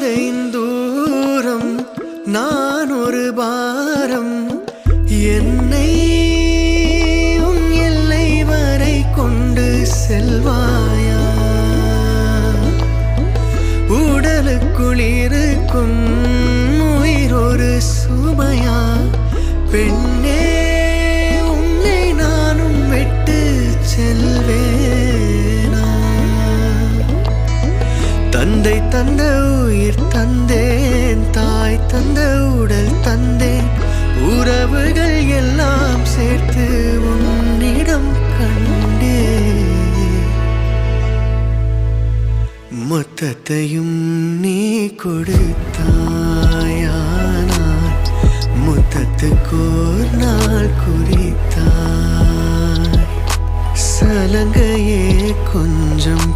பாதையின் தூரம் நான் ஒரு பாரம் என்னை உன் எல்லை வரை கொண்டு செல்வாயா உடலுக்குள் இருக்கும் உயிர் ஒரு சுமையா பெண்ணே உன்னை நானும் விட்டு செல்வேனா தந்தை தந்த உயிர் தந்தேன் தாய் தந்த உடல் தந்தேன் உறவுகள் எல்லாம் சேர்த்து உன்னிடம் கண்டே மொத்தத்தையும் நீ கொடுத்தாயானால் முத்தத்துக்கோர் நாள் குறித்தாய் சலங்கையே கொஞ்சம்